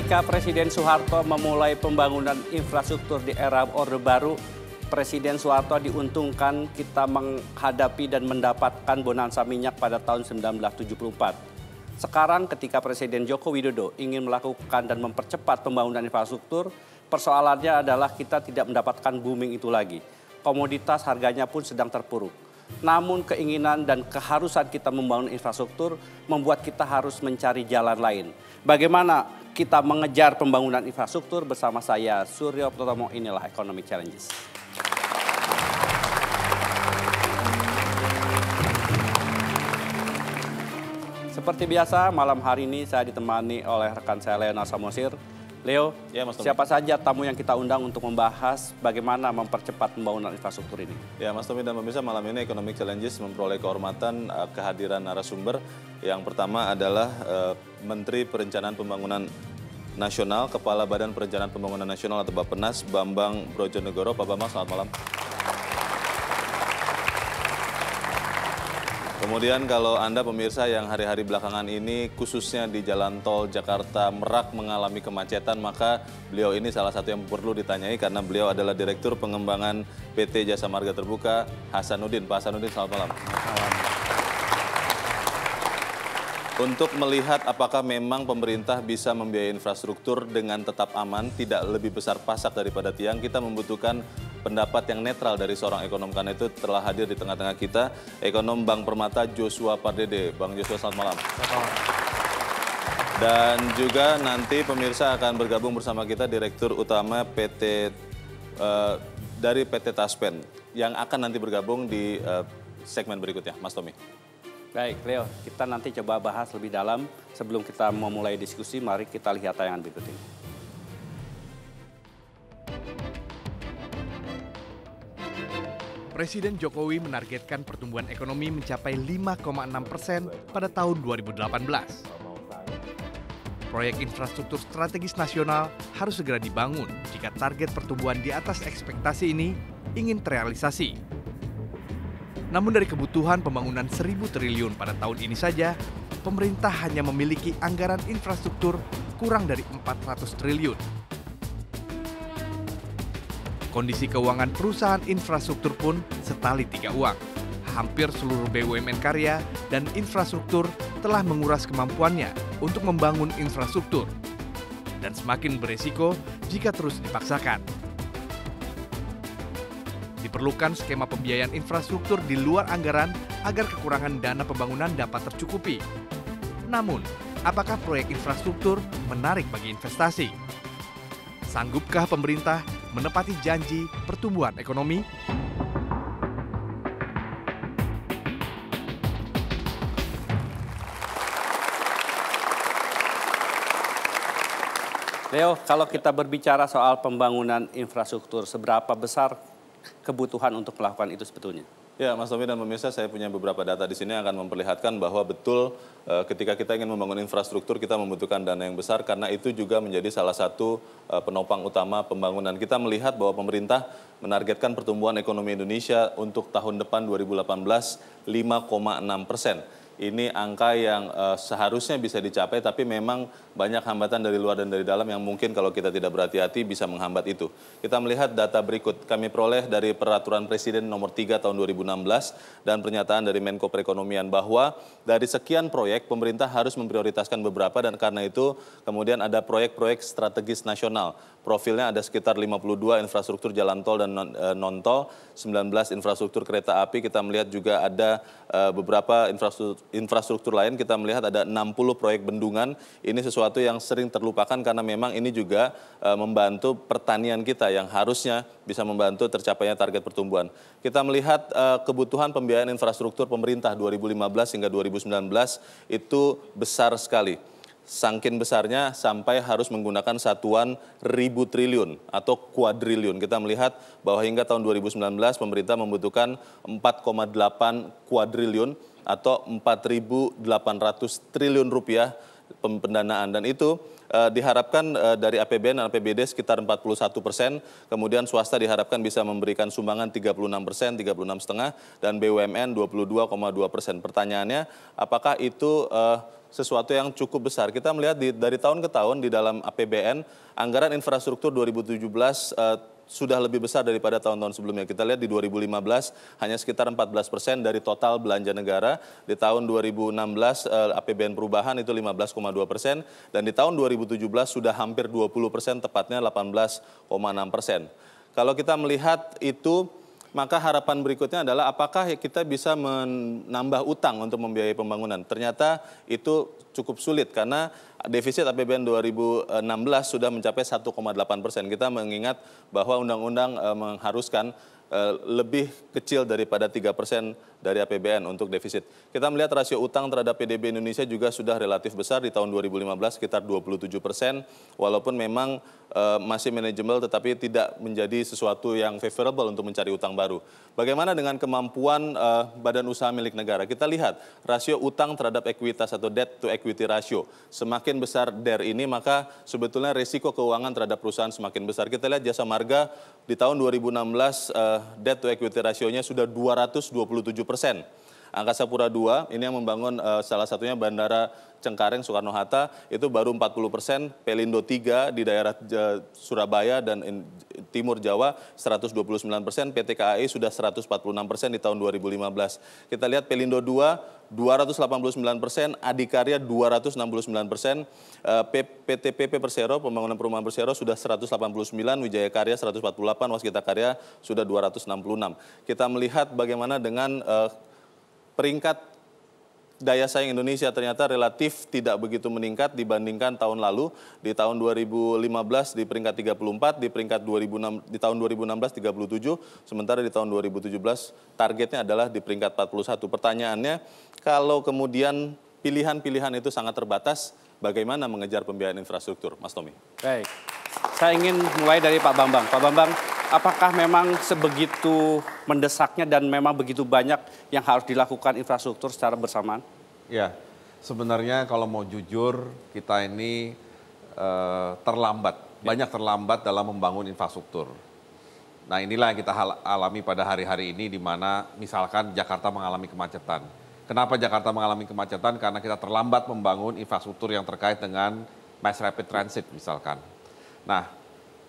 Ketika Presiden Soeharto memulai pembangunan infrastruktur di era Orde Baru, Presiden Soeharto diuntungkan kita menghadapi dan mendapatkan bonansa minyak pada tahun 1974. Sekarang ketika Presiden Joko Widodo ingin melakukan dan mempercepat pembangunan infrastruktur, persoalannya adalah kita tidak mendapatkan booming itu lagi. Komoditas harganya pun sedang terpuruk. Namun keinginan dan keharusan kita membangun infrastruktur membuat kita harus mencari jalan lain. Bagaimana kita mengejar pembangunan infrastruktur bersama saya, Suryo Pratomo, inilah Economic Challenges. Seperti biasa, malam hari ini saya ditemani oleh rekan saya Leo Samosir. Leo, ya, Mas siapa saja tamu yang kita undang untuk membahas bagaimana mempercepat pembangunan infrastruktur ini? Ya, Mas Tommy dan pemirsa, malam ini Economic Challenges memperoleh kehormatan kehadiran narasumber. Yang pertama adalah Menteri Perencanaan Pembangunan Nasional, Kepala Badan Perencanaan Pembangunan Nasional atau Bappenas, Bambang Brojonegoro. Pak Bambang, selamat malam. Kemudian kalau Anda pemirsa yang hari-hari belakangan ini khususnya di Jalan Tol Jakarta Merak mengalami kemacetan, maka beliau ini salah satu yang perlu ditanyai karena beliau adalah Direktur Pengembangan PT Jasa Marga Terbuka, Hasanuddin. Pak Hasanuddin, selamat malam. Untuk melihat apakah memang pemerintah bisa membiayai infrastruktur dengan tetap aman, tidak lebih besar pasak daripada tiang, kita membutuhkan pendapat yang netral dari seorang ekonom. Karena itu telah hadir di tengah-tengah kita, ekonom Bank Permata Joshua Pardede. Bang Joshua, selamat malam. Dan juga nanti pemirsa akan bergabung bersama kita Direktur Utama dari PT Taspen yang akan nanti bergabung di segmen berikutnya. Mas Tommy. Baik, Leo, kita nanti coba bahas lebih dalam. Sebelum kita memulai diskusi, mari kita lihat tayangan berikut ini. Presiden Jokowi menargetkan pertumbuhan ekonomi mencapai 5,6% pada tahun 2018. Proyek infrastruktur strategis nasional harus segera dibangun jika target pertumbuhan di atas ekspektasi ini ingin terrealisasi. Namun dari kebutuhan pembangunan 1.000 triliun pada tahun ini saja, pemerintah hanya memiliki anggaran infrastruktur kurang dari 400 triliun. Kondisi keuangan perusahaan infrastruktur pun setali tiga uang. Hampir seluruh BUMN karya dan infrastruktur telah menguras kemampuannya untuk membangun infrastruktur. Dan semakin beresiko jika terus dipaksakan. Diperlukan skema pembiayaan infrastruktur di luar anggaran agar kekurangan dana pembangunan dapat tercukupi. Namun, apakah proyek infrastruktur menarik bagi investasi? Sanggupkah pemerintah menepati janji pertumbuhan ekonomi? Leo, kalau kita berbicara soal pembangunan infrastruktur, seberapa besar kebutuhan untuk melakukan itu sebetulnya? Ya, Mas Tommy dan pemirsa, saya punya beberapa data di sini yang akan memperlihatkan bahwa betul ketika kita ingin membangun infrastruktur, kita membutuhkan dana yang besar karena itu juga menjadi salah satu penopang utama pembangunan. Kita melihat bahwa pemerintah menargetkan pertumbuhan ekonomi Indonesia untuk tahun depan 2018 5,6%. Ini angka yang seharusnya bisa dicapai, tapi memang banyak hambatan dari luar dan dari dalam yang mungkin kalau kita tidak berhati-hati bisa menghambat itu. Kita melihat data berikut kami peroleh dari Peraturan Presiden nomor 3 tahun 2016 dan pernyataan dari Menko Perekonomian bahwa dari sekian proyek pemerintah harus memprioritaskan beberapa dan karena itu kemudian ada proyek-proyek strategis nasional. Profilnya ada sekitar 52 infrastruktur jalan tol dan non-tol, 19 infrastruktur kereta api. Kita melihat juga ada beberapa infrastruktur lain. Kita melihat ada 60 proyek bendungan. Ini sesuatu yang sering terlupakan karena memang ini juga membantu pertanian kita yang harusnya bisa membantu tercapainya target pertumbuhan. Kita melihat kebutuhan pembiayaan infrastruktur pemerintah 2015 hingga 2019 itu besar sekali. Sangkin besarnya sampai harus menggunakan satuan 1.000 triliun atau kuadriliun. Kita melihat bahwa hingga tahun 2019 pemerintah membutuhkan 4,8 kuadriliun atau 4.800 triliun rupiah pendanaan. Dan itu diharapkan dari APBN dan APBD sekitar 41%, kemudian swasta diharapkan bisa memberikan sumbangan 36%, 36,5%, dan BUMN 22,2%. Pertanyaannya, apakah itu sesuatu yang cukup besar. Kita melihat dari tahun ke tahun di dalam APBN, anggaran infrastruktur 2017 sudah lebih besar daripada tahun-tahun sebelumnya. Kita lihat di 2015 hanya sekitar 14% dari total belanja negara. Di tahun 2016 APBN perubahan itu 15,2%. Dan di tahun 2017 sudah hampir 20%, tepatnya 18,6%. Kalau kita melihat itu, maka harapan berikutnya adalah apakah kita bisa menambah utang untuk membiayai pembangunan. Ternyata itu cukup sulit karena defisit APBN 2016 sudah mencapai 1,8%. Kita mengingat bahwa undang-undang mengharuskan lebih kecil daripada 3% dari APBN untuk defisit. Kita melihat rasio utang terhadap PDB Indonesia juga sudah relatif besar di tahun 2015 sekitar 27%, walaupun memang masih manajeable tetapi tidak menjadi sesuatu yang favorable untuk mencari utang baru. Bagaimana dengan kemampuan badan usaha milik negara? Kita lihat rasio utang terhadap ekuitas atau debt to equity ratio. Semakin besar DER ini, maka sebetulnya risiko keuangan terhadap perusahaan semakin besar. Kita lihat Jasa Marga di tahun 2016 debt to equity rasionya sudah 227%. Angkasa Pura II ini yang membangun salah satunya Bandara Cengkareng Soekarno-Hatta itu baru 40%, Pelindo III di daerah Surabaya dan Timur Jawa 129%, PT KAI sudah 146% di tahun 2015. Kita lihat Pelindo II 289%, Adikarya 269%, PT PP Persero, Pembangunan Perumahan Persero sudah 189, Wijaya Karya 148, Waskita Karya sudah 266. Kita melihat bagaimana dengan peringkat daya saing Indonesia ternyata relatif tidak begitu meningkat dibandingkan tahun lalu. Di tahun 2015 di peringkat 34, di peringkat 2006, di tahun 2016 37, sementara di tahun 2017 targetnya adalah di peringkat 41. Pertanyaannya, kalau kemudian pilihan-pilihan itu sangat terbatas, bagaimana mengejar pembiayaan infrastruktur, Mas Tommy? Baik, saya ingin mulai dari Pak Bambang. Pak Bambang, apakah memang sebegitu mendesaknya dan memang begitu banyak yang harus dilakukan infrastruktur secara bersamaan? Ya, sebenarnya kalau mau jujur kita ini terlambat, banyak terlambat dalam membangun infrastruktur. Nah inilah yang kita alami pada hari-hari ini di mana misalkan Jakarta mengalami kemacetan. Kenapa Jakarta mengalami kemacetan? Karena kita terlambat membangun infrastruktur yang terkait dengan mass rapid transit misalkan. Nah,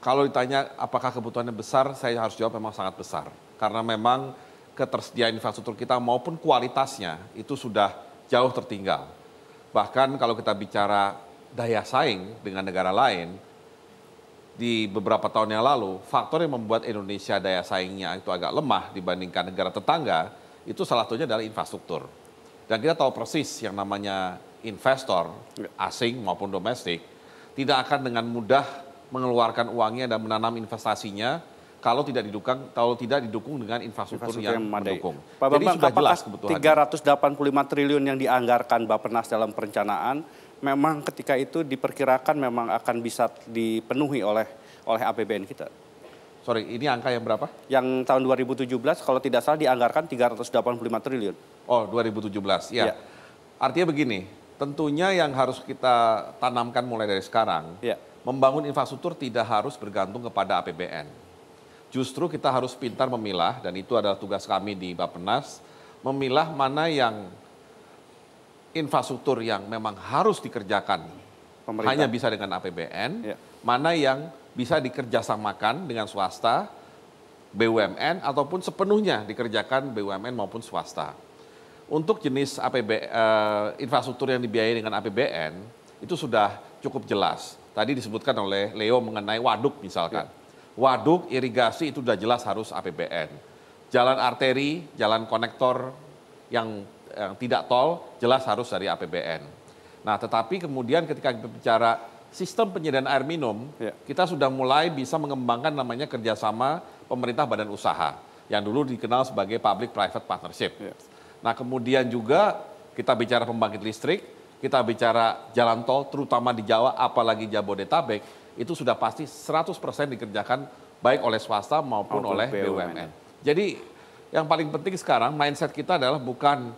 kalau ditanya apakah kebutuhannya besar, saya harus jawab memang sangat besar. Karena memang ketersediaan infrastruktur kita maupun kualitasnya itu sudah jauh tertinggal. Bahkan kalau kita bicara daya saing dengan negara lain, di beberapa tahun yang lalu, faktor yang membuat Indonesia daya saingnya itu agak lemah dibandingkan negara tetangga, itu salah satunya adalah infrastruktur. Dan kita tahu persis yang namanya investor, asing maupun domestik, tidak akan dengan mudah mengeluarkan uangnya dan menanam investasinya kalau tidak didukung dengan infrastruktur yang mendukung. Pak Bambang, jadi sudah jelas kebutuhannya. 385 triliun yang dianggarkan Bappenas dalam perencanaan, memang ketika itu diperkirakan memang akan bisa dipenuhi oleh APBN kita. Sorry, ini angka yang berapa? Yang tahun 2017 kalau tidak salah dianggarkan 385 triliun. Oh, 2017, ya. Artinya begini, tentunya yang harus kita tanamkan mulai dari sekarang, membangun infrastruktur tidak harus bergantung kepada APBN. Justru kita harus pintar memilah, dan itu adalah tugas kami di Bappenas, memilah mana yang infrastruktur yang memang harus dikerjakan hanya bisa dengan APBN, mana yang bisa dikerjasamakan dengan swasta, BUMN, ataupun sepenuhnya dikerjakan BUMN maupun swasta. Untuk jenis infrastruktur yang dibiayai dengan APBN, itu sudah cukup jelas. Tadi disebutkan oleh Leo mengenai waduk misalkan. Waduk, irigasi itu sudah jelas harus APBN. Jalan arteri, jalan konektor yang tidak tol, jelas harus dari APBN. Nah tetapi kemudian ketika kita bicara sistem penyediaan air minum, kita sudah mulai bisa mengembangkan namanya kerjasama pemerintah badan usaha, yang dulu dikenal sebagai public-private partnership. Nah kemudian juga kita bicara pembangkit listrik, kita bicara jalan tol, terutama di Jawa, apalagi Jabodetabek, itu sudah pasti 100% dikerjakan baik oleh swasta maupun oleh BUMN. Jadi yang paling penting sekarang mindset kita adalah bukan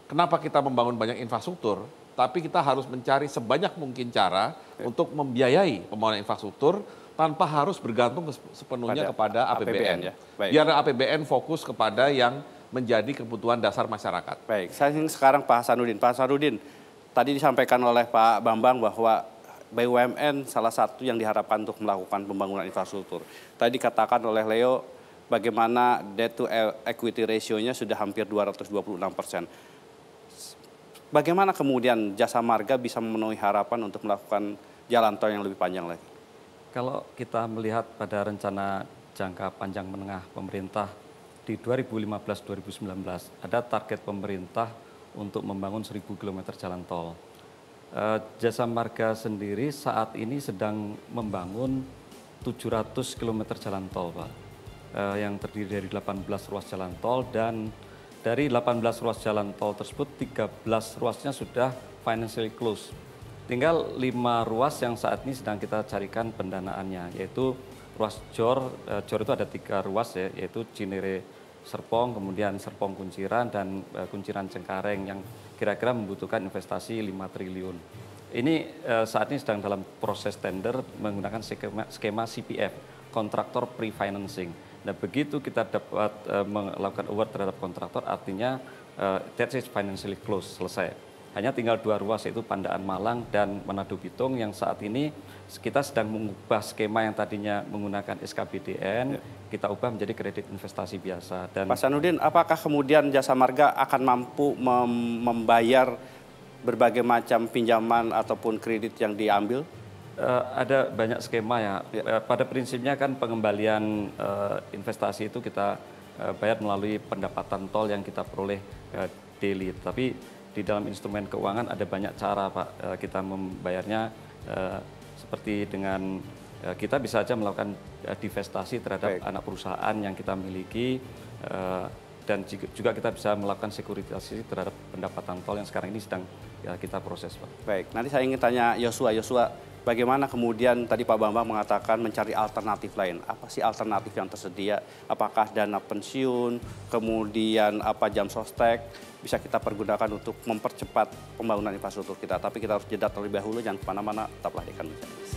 kenapa kita membangun banyak infrastruktur, tapi kita harus mencari sebanyak mungkin cara untuk membiayai pembangunan infrastruktur tanpa harus bergantung sepenuhnya kepada APBN. Biar APBN fokus kepada yang menjadi kebutuhan dasar masyarakat. Baik, saya ingin sekarang Pak Hasanuddin. Pak Hasanuddin, tadi disampaikan oleh Pak Bambang bahwa BUMN salah satu yang diharapkan untuk melakukan pembangunan infrastruktur. Tadi dikatakan oleh Leo bagaimana debt to equity ratio-nya sudah hampir 226%. Bagaimana kemudian Jasa Marga bisa memenuhi harapan untuk melakukan jalan tol yang lebih panjang lagi? Kalau kita melihat pada rencana jangka panjang menengah pemerintah di 2015-2019, ada target pemerintah untuk membangun 1.000 km jalan tol. Jasa Marga sendiri saat ini sedang membangun 700 km jalan tol, Pak. Yang terdiri dari 18 ruas jalan tol, dan dari 18 ruas jalan tol tersebut 13 ruasnya sudah financially close. Tinggal 5 ruas yang saat ini sedang kita carikan pendanaannya, yaitu ruas Jor. Jor itu ada 3 ruas ya, yaitu Cinere Serpong, kemudian Serpong Kunciran, dan Kunciran Cengkareng yang kira-kira membutuhkan investasi 5 triliun. Ini saat ini sedang dalam proses tender menggunakan skema CPF, kontraktor pre-financing. Nah, begitu kita dapat melakukan award terhadap kontraktor, artinya that is financially close, selesai. Hanya tinggal 2 ruas, yaitu Pandaan Malang dan Manado Bitung, yang saat ini kita sedang mengubah skema yang tadinya menggunakan SKBDN, kita ubah menjadi kredit investasi biasa. Dan Pak Sanudin, apakah kemudian Jasa Marga akan mampu membayar berbagai macam pinjaman ataupun kredit yang diambil? Ada banyak skema ya. Pada prinsipnya kan pengembalian investasi itu kita bayar melalui pendapatan tol yang kita peroleh daily. Tapi di dalam instrumen keuangan ada banyak cara, Pak. Kita membayarnya seperti dengan kita bisa saja melakukan divestasi terhadap anak perusahaan yang kita miliki, dan juga kita bisa melakukan sekuritisasi terhadap pendapatan tol yang sekarang ini sedang kita proses, Pak. Baik, nanti saya ingin tanya Yosua. Bagaimana kemudian tadi Pak Bambang mengatakan mencari alternatif lain? Apa sih alternatif yang tersedia? Apakah dana pensiun, kemudian apa jam sostek bisa kita pergunakan untuk mempercepat pembangunan infrastruktur kita? Tapi kita harus jeda terlebih dahulu, jangan kemana-mana, tetaplah di Kanal Bisnis.